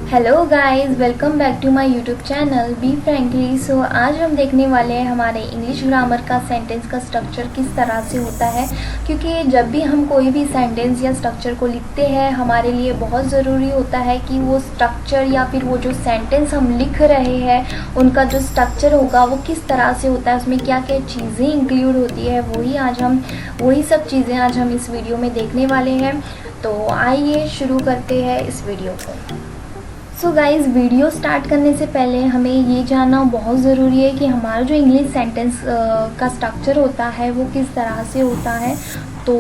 Hello guys, welcome back to my YouTube channel be frankly. So आज हम देखने वाले हैं हमारे इंग्लिश ग्रामर का सेंटेंस का स्ट्रक्चर किस तरह से होता है, क्योंकि जब भी हम कोई भी सेंटेंस या स्ट्रक्चर को लिखते हैं हमारे लिए बहुत ज़रूरी होता है कि वो स्ट्रक्चर या फिर वो जो सेंटेंस हम लिख रहे हैं उनका जो स्ट्रक्चर होगा वो किस तरह से होता है, उसमें क्या क्या चीज़ें इंक्लूड होती है, वही सब चीज़ें आज हम इस वीडियो में देखने वाले हैं। तो आइए शुरू करते हैं इस वीडियो को। सो गाइज़, वीडियो स्टार्ट करने से पहले हमें ये जानना बहुत ज़रूरी है कि हमारा जो इंग्लिश सेंटेंस का स्ट्रक्चर होता है वो किस तरह से होता है, तो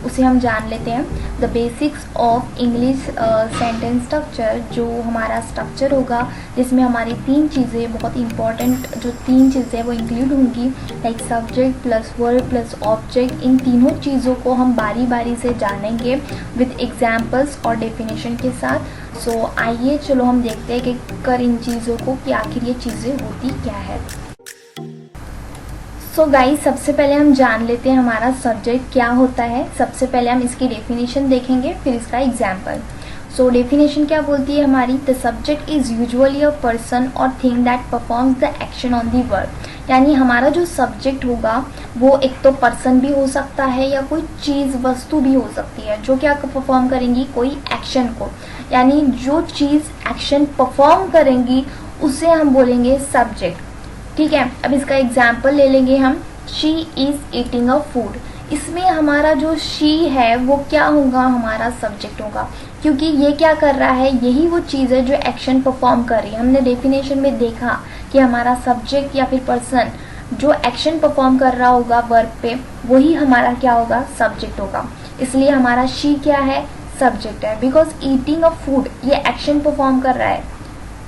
उसे हम जान लेते हैं। The basics of English sentence structure, जो हमारा स्ट्रक्चर होगा जिसमें हमारी तीन चीज़ें बहुत इंपॉर्टेंट, जो तीन चीज़ें वो इंक्लूड होंगी, like subject plus verb plus object. इन तीनों चीज़ों को हम बारी बारी से जानेंगे विद एग्जाम्पल्स और डेफिनेशन के साथ। सो आइए चलो हम देखते हैं कि इन चीज़ों को कि आखिर ये चीज़ें होती क्या है। सो गाइस, सबसे पहले हम जान लेते हैं हमारा सब्जेक्ट क्या होता है। सबसे पहले हम इसकी डेफिनेशन देखेंगे, फिर इसका एग्जाम्पल। सो डेफिनेशन क्या बोलती है हमारी, the subject is usually a person or thing that performs the action on the verb. यानी हमारा जो सब्जेक्ट होगा वो एक तो पर्सन भी हो सकता है या कोई चीज़ वस्तु भी हो सकती है जो क्या परफॉर्म करेंगी, कोई एक्शन को। यानी जो चीज़ एक्शन परफॉर्म करेंगी उसे हम बोलेंगे सब्जेक्ट। ठीक है, अब इसका एग्जाम्पल ले लेंगे हम। She is eating a food. इसमें हमारा जो शी है वो क्या होगा, हमारा सब्जेक्ट होगा, क्योंकि ये क्या कर रहा है, यही वो चीज़ है जो एक्शन परफॉर्म कर रही है। हमने डेफिनेशन में देखा कि हमारा सब्जेक्ट या फिर पर्सन जो एक्शन परफॉर्म कर रहा होगा वर्ब पे, वही हमारा क्या होगा, सब्जेक्ट होगा। इसलिए हमारा शी क्या है, सब्जेक्ट है। बिकॉज ईटिंग अ फूड ये एक्शन परफॉर्म कर रहा है।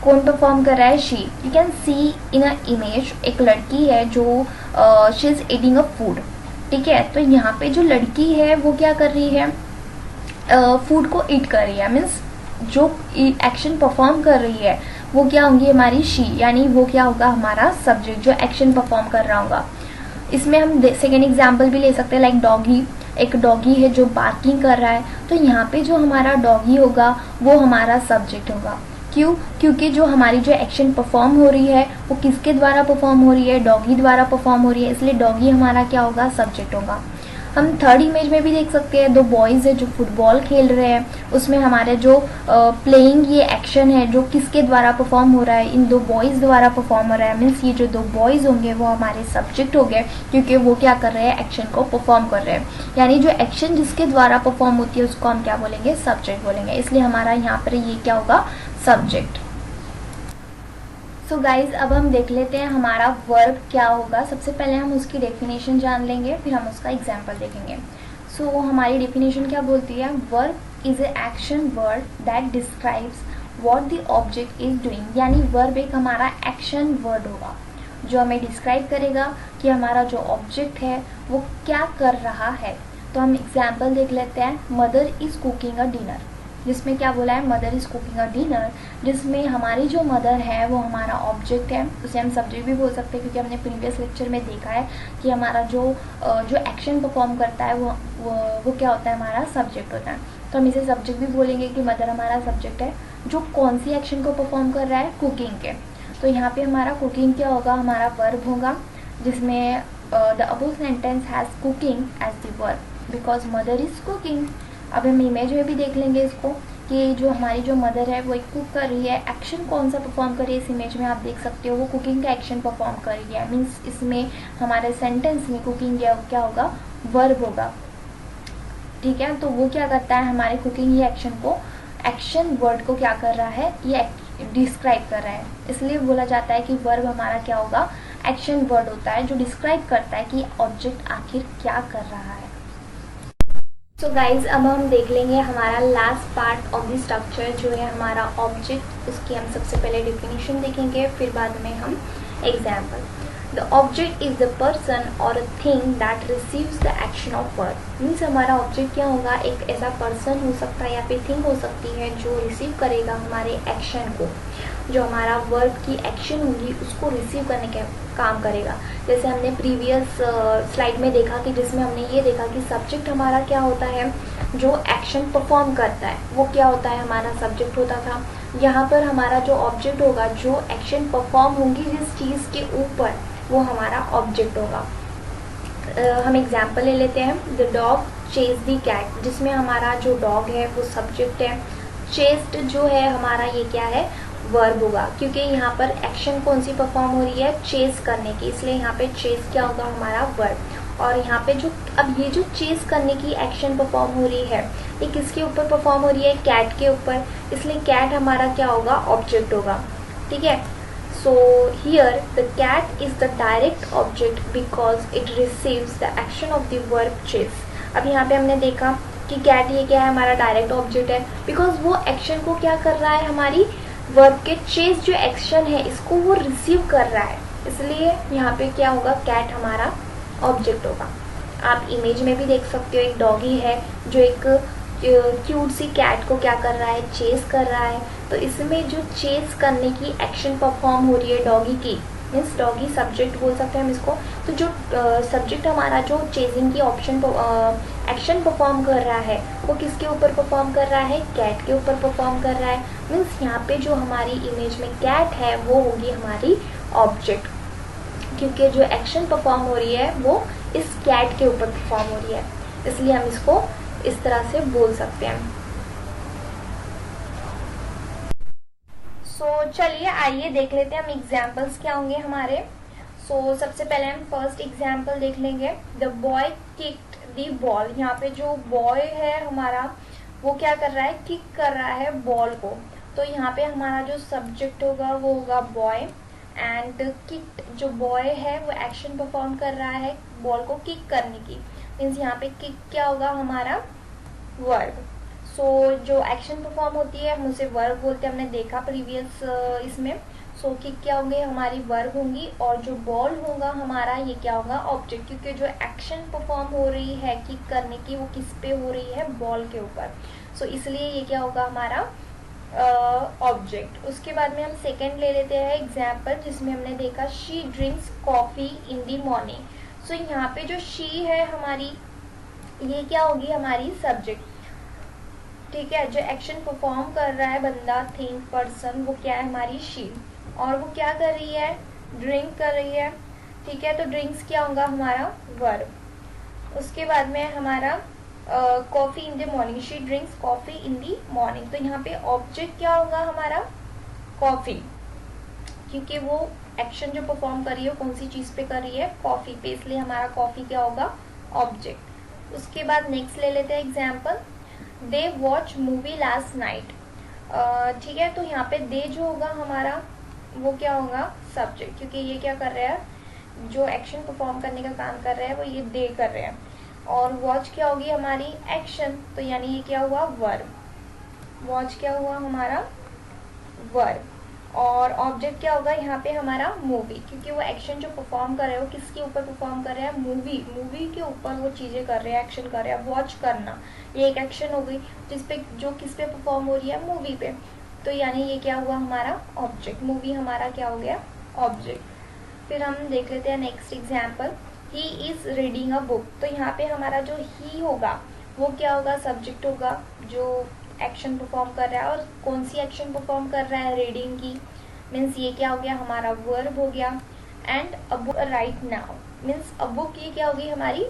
कौन परफॉर्म कर रहा है, she. You can see in a image, एक लड़की है जो she is eating a food. ठीक है, तो यहाँ पे जो लड़की है वो क्या कर रही है, फूड को ईट कर रही है। मीन्स जो एक्शन परफॉर्म कर रही है वो क्या होंगी, हमारी शी। यानी वो क्या होगा, हमारा सब्जेक्ट जो एक्शन परफॉर्म कर रहा होगा। इसमें हम सेकेंड एग्जाम्पल भी ले सकते हैं, लाइक डॉगी। एक डॉगी है जो बार्किंग कर रहा है, तो यहाँ पे जो हमारा डॉगी होगा वो हमारा सब्जेक्ट होगा। क्यों, क्योंकि जो हमारी जो एक्शन परफॉर्म हो रही है वो किसके द्वारा परफॉर्म हो रही है, डॉगी द्वारा परफॉर्म हो रही है, इसलिए डॉगी हमारा क्या होगा, सब्जेक्ट होगा। हम थर्ड इमेज में भी देख सकते हैं, दो बॉयज़ है जो फुटबॉल खेल रहे हैं, उसमें हमारे जो प्लेइंग ये एक्शन है जो किसके द्वारा परफॉर्म हो रहा है, इन दो बॉयज़ द्वारा परफॉर्म हो रहा है। मीन्स ये जो दो बॉयज़ होंगे वो हमारे सब्जेक्ट हो गए, क्योंकि वो क्या कर रहे हैं, एक्शन को परफॉर्म कर रहे हैं। यानी जो एक्शन जिसके द्वारा परफॉर्म होती है उसको हम क्या बोलेंगे, सब्जेक्ट बोलेंगे। इसलिए हमारा यहाँ पर ये क्या होगा, सब्जेक्ट। सो गाइज, अब हम देख लेते हैं हमारा वर्ब क्या होगा। सबसे पहले हम उसकी डेफिनेशन जान लेंगे, फिर हम उसका एग्जाम्पल देखेंगे। सो हमारी डेफिनेशन क्या बोलती है, verb is a action word that describes what the object is doing. यानी वर्ब एक हमारा एक्शन वर्ड होगा जो हमें डिस्क्राइब करेगा कि हमारा जो ऑब्जेक्ट है वो क्या कर रहा है। तो हम एग्जाम्पल देख लेते हैं, mother is cooking a dinner, जिसमें क्या बोला है, mother is cooking a dinner, जिसमें हमारी जो मदर है वो हमारा ऑब्जेक्ट है। उसे हम सब्जेक्ट भी बोल सकते हैं, क्योंकि हमने प्रीवियस लेक्चर में देखा है कि हमारा जो एक्शन परफॉर्म करता है वो क्या होता है, हमारा सब्जेक्ट होता है। तो हम इसे सब्जेक्ट भी बोलेंगे कि मदर हमारा सब्जेक्ट है जो कौन सी एक्शन को परफॉर्म कर रहा है, कुकिंग के। तो यहाँ पे हमारा कुकिंग क्या होगा, हमारा वर्ब होगा, जिसमें the above sentence has cooking as the verb because mother is cooking. अब हम इमेज में भी देख लेंगे इसको कि जो हमारी जो मदर है वो एक कुक कर रही है। एक्शन कौन सा परफॉर्म कर रही है, इस इमेज में आप देख सकते हो वो कुकिंग का एक्शन परफॉर्म कर रही है। मीन्स इसमें हमारे सेंटेंस में कुकिंग क्या होगा, वर्ब होगा। ठीक है, तो वो क्या करता है, हमारे कुकिंग ये एक्शन वर्ड को क्या कर रहा है, ये डिस्क्राइब कर रहा है। इसलिए बोला जाता है कि वर्ब हमारा क्या होगा, एक्शन वर्ड होता है जो डिस्क्राइब करता है कि ऑब्जेक्ट आखिर क्या कर रहा है। सो गाइज, अब हम देख लेंगे हमारा last part of the structure जो है हमारा ऑब्जेक्ट। उसकी हम सबसे पहले डेफिनेशन देखेंगे, फिर बाद में हम example. The object is the person or a thing that receives the action of verb. Means हमारा ऑब्जेक्ट क्या होगा, एक ऐसा पर्सन हो सकता है या फिर थिंग हो सकती है जो रिसीव करेगा हमारे एक्शन को, जो हमारा वर्ब की एक्शन होगी उसको रिसीव करने का काम करेगा। जैसे हमने प्रीवियस स्लाइड में देखा कि जिसमें हमने ये देखा कि सब्जेक्ट हमारा क्या होता है, जो एक्शन परफॉर्म करता है वो क्या होता है, हमारा सब्जेक्ट होता था। यहाँ पर हमारा जो ऑब्जेक्ट होगा, जो एक्शन परफॉर्म होंगी जिस चीज़ के ऊपर, वो हमारा ऑब्जेक्ट होगा। हम एग्जाम्पल ले लेते हैं, the dog chase the cat, जिसमें हमारा जो डॉग है वो सब्जेक्ट है, चेस्ड जो है हमारा ये क्या है, वर्ब होगा, क्योंकि यहाँ पर एक्शन कौन सी परफॉर्म हो रही है, चेस करने की, इसलिए यहाँ पे चेस क्या होगा, हमारा वर्ब। और यहाँ पे जो अब ये जो चेस करने की एक्शन परफॉर्म हो रही है, ये किसके ऊपर परफॉर्म हो रही है, कैट के ऊपर, इसलिए कैट हमारा क्या होगा, ऑब्जेक्ट होगा। ठीक है, so here the cat is the direct object because it receives the action of the verb chase। अब यहाँ पे हमने देखा कि कैट ये क्या है, हमारा डायरेक्ट ऑब्जेक्ट है, बिकॉज वो एक्शन को क्या कर रहा है, हमारी वर्ब के चेस जो एक्शन है इसको वो रिसीव कर रहा है, इसलिए यहाँ पे क्या होगा, कैट हमारा ऑब्जेक्ट होगा। आप इमेज में भी देख सकते हो, एक डॉगी है जो एक क्यूट सी कैट को क्या कर रहा है, चेस कर रहा है। तो इसमें जो चेस करने की एक्शन परफॉर्म हो रही है डॉगी की, मीन्स डॉगी सब्जेक्ट बोल सकते हैं हम इसको। तो जो सब्जेक्ट हमारा जो चेजिंग की ऑप्शन एक्शन परफॉर्म कर रहा है, वो किसके ऊपर परफॉर्म कर रहा है, कैट के ऊपर परफॉर्म कर रहा है। मीन्स यहाँ पे जो हमारी इमेज में कैट है वो होगी हमारी ऑब्जेक्ट, क्योंकि जो एक्शन परफॉर्म हो रही है वो इस कैट के ऊपर परफॉर्म हो रही है, इसलिए हम इसको इस तरह से बोल सकते हैं। चलिए आइए देख लेते हैं हम एग्जाम्पल्स क्या होंगे हमारे। सबसे पहले हम फर्स्ट एग्जाम्पल देख लेंगे, the boy kicked the ball. यहाँ पे जो बॉय है हमारा वो क्या कर रहा है, किक कर रहा है बॉल को। तो यहाँ पे हमारा जो सब्जेक्ट होगा वो होगा बॉय, एंड किक्ड जो बॉय है वो एक्शन परफॉर्म कर रहा है बॉल को किक करने की, मीन्स यहाँ पे किक क्या होगा, हमारा वर्ब। जो एक्शन परफॉर्म होती है हम उसे वर्ब बोलते हैं, हमने देखा प्रीवियस इसमें। किक क्या होंगे, हमारी वर्ब होंगी, और जो बॉल होगा हमारा ये क्या होगा, ऑब्जेक्ट, क्योंकि जो एक्शन परफॉर्म हो रही है किक करने की वो किस पे हो रही है, बॉल के ऊपर। इसलिए ये क्या होगा, हमारा ऑब्जेक्ट। उसके बाद में हम सेकेंड ले लेते हैं एग्जाम्पल, जिसमें हमने देखा she drinks coffee in the morning. यहाँ पे जो शी है हमारी, ये क्या होगी, हमारी सब्जेक्ट। ठीक है, जो एक्शन परफॉर्म कर रहा है बंदा, थिंग, पर्सन, वो क्या है, हमारी शी, और वो क्या कर रही है, ड्रिंक कर रही है। ठीक है, तो ड्रिंक्स क्या होगा, हमारा वर्ब। उसके बाद में हमारा coffee in the morning, she drinks coffee in the morning. तो यहाँ पे ऑब्जेक्ट क्या होगा, हमारा कॉफी, क्योंकि वो एक्शन जो परफॉर्म कर रही है कौन सी चीज पे कर रही है, कॉफी पे, इसलिए हमारा कॉफी क्या होगा, ऑब्जेक्ट। उसके बाद नेक्स्ट ले लेते हैं example, they watch movie last night. ठीक है, तो यहाँ पे दे जो होगा हमारा वो क्या होगा, सब्जेक्ट, क्योंकि ये क्या कर रहे हैं, जो एक्शन परफॉर्म करने का काम कर रहे हैं वो ये दे कर रहे हैं। और वॉच क्या होगी, हमारी एक्शन, तो यानी ये क्या हुआ, वर्ब। वॉच क्या हुआ, हमारा वर्ब। और ऑब्जेक्ट क्या होगा यहाँ पे, हमारा मूवी, क्योंकि वो एक्शन जो परफॉर्म कर रहे हैं वो किसके ऊपर परफॉर्म कर रहे हैं, मूवी, मूवी के ऊपर वो चीजें कर रहे हैं, एक्शन कर रहे हैं। वॉच करना ये एक एक्शन हो गई, जिसपे जो किस पे परफॉर्म हो रही है, मूवी पे, तो यानी ये क्या हुआ, हमारा ऑब्जेक्ट। मूवी हमारा क्या हो गया, ऑब्जेक्ट। फिर हम देख लेते हैं next example, he is reading a book. तो यहाँ पे हमारा जो ही होगा वो क्या होगा, सब्जेक्ट होगा, जो एक्शन परफॉर्म कर रहा है। और कौन सी एक्शन परफॉर्म कर रहा है, रीडिंग की, मीन्स ये क्या हो गया, हमारा वर्ब हो गया। And a book right now, means a book ये क्या होगी, हमारी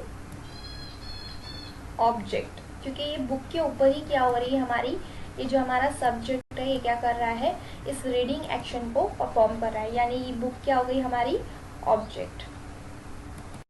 ऑब्जेक्ट, क्योंकि ये बुक के ऊपर ही क्या हो रही है, हमारी ये जो हमारा सब्जेक्ट है ये क्या कर रहा है, इस रीडिंग एक्शन को परफॉर्म कर रहा है, यानी ये बुक क्या हो गई, हमारी ऑब्जेक्ट।